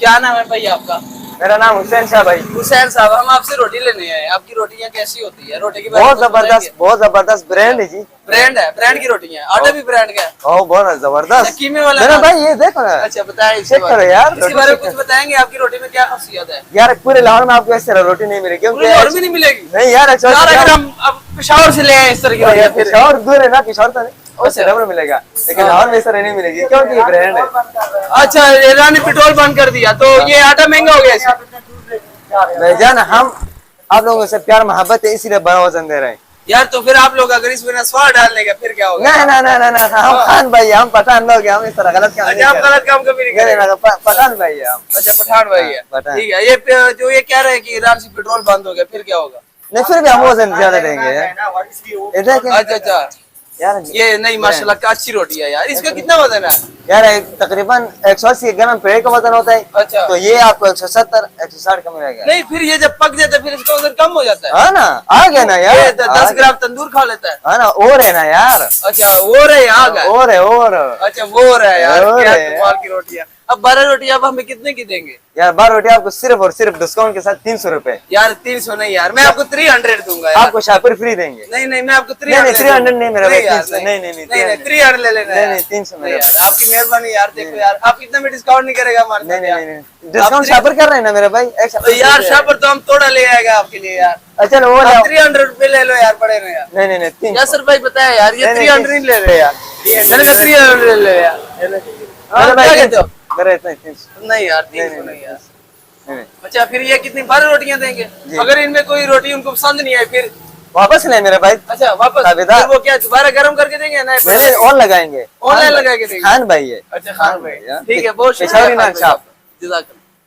क्या नाम है भाई आपका? मेरा नाम हुसैन शाह भाई। हुसैन साहब, हम आपसे रोटी लेने आए हैं। आपकी रोटियां कैसी होती है? रोटी की बहुत जबरदस्त ब्रांड है जी। ब्रांड है, ब्रांड की रोटियां। आटा भी ब्रांड का है? ओ बहुत जबरदस्त। कीमे वाला मेरा नाम? भाई ये देखो ना। अच्छा बताएं, चेक करो यार, इसके बारे में कुछ बताएंगे। आपकी रोटी में क्या खासियत है? यार पूरे लाहौर में आपको इस तरह रोटी नहीं मिलेगी, क्योंकि पूरे लाहौर में नहीं मिलेगी? नहीं यार, यार अगर हम अब पेशावर से ले आए इस तरह की रोटियां, फिर पिशावर दूर है ना, पिशावर तो नहीं मिलेगा, लेकिन लाहौर में इस तरह नहीं मिलेगी, क्योंकि ये ब्रांड है। अच्छा, ईरान ने पेट्रोल बंद कर दिया तो ये आटा महंगा हो गया इसमें? जान हम आप लोगों से प्यार मोहब्बत है, इसीलिए बड़ा वजन दे रहे हैं यार। तो फिर आप लोग अगर इसमें स्वाद डालने का फिर क्या होगा? ना, हम खान भाई है, हम पठान लोग हैं, हम इस तरह गलत काम नहीं आप करते। गलत काम कभी नहीं करेंगे? पठान भाई है हम। अच्छा पठान भाई है, पठान। ठीक है। ये जो ये कह रहे हैं कि ईरान से पेट्रोल बंद हो गया, फिर क्या होगा? नहीं, फिर भी हम वजन ज्यादा देंगे यार। अच्छा यार ये नहीं, माशाल्लाह का अच्छी रोटी है यार। इसका कितना वजन है? यार तकरीबन 180 ग्राम पेड़ का वजन होता है। अच्छा। तो ये आपको 170 160 का मिलेगा। नहीं, फिर ये जब पक जाता है फिर इसका वजन कम हो जाता है। हाँ ना, आ गया ना यार। ये 10 ग्राम तंदूर खा लेता है। हाँ ना, और है ना यार। अच्छा वो रहे आ गए। और अच्छा वो रहे यार, और क्या है। कमाल की रोटियां। अब 12 रोटी आप हमें कितने की देंगे? यार 12 रोटी आपको सिर्फ और सिर्फ डिस्काउंट के साथ 300 रुपए। यार 300 नहीं यार, मैं आपको 300 दूंगा यार। आपको शापर फ्री देंगे। नहीं, मैं आपको 300 नहीं मेरा भाई, यार, 300 नहीं 300 ले लेना यार। नहीं 300 मेरा यार, आपकी मेहरबानी यार। देखो यार, आप कितना में डिस्काउंट नहीं करेगा हमारे साथ यार? नहीं डिस्काउंट शापर कर रहे हैं ना मेरा भाई। तो यार शापर तो हम थोड़ा ले आएगा आपके लिए यार। अच्छा वो 300 रुपए ले लो यार, पड़े ना यार। नहीं 300। यासर भाई बताया यार, ये 300 नहीं ले रहे यार। मैंने कहा 300 ले लो यार। मेरा क्या भाई कहते हो? मेरा इतना 300 नहीं यार, 300 नहीं यार। नहीं। अच्छा फिर ये कितनी 12 रोटियां देंगे? अगर इनमें कोई रोटी उनको पसंद नहीं आई फिर? वापस ले मेरे भाई। अच्छा वापस? ताबेदार। फिर वो क्या दोबारा गर्म करके देंगे? नहीं और लगाएंगे, ऑनलाइन लगा के देंगे? खान भाई है। अच्छा खान भाई, यार। ठीक है, बहुत पेशावरी शुक्रिया नान खान साहब। भाई। जज़ाकल्लाह।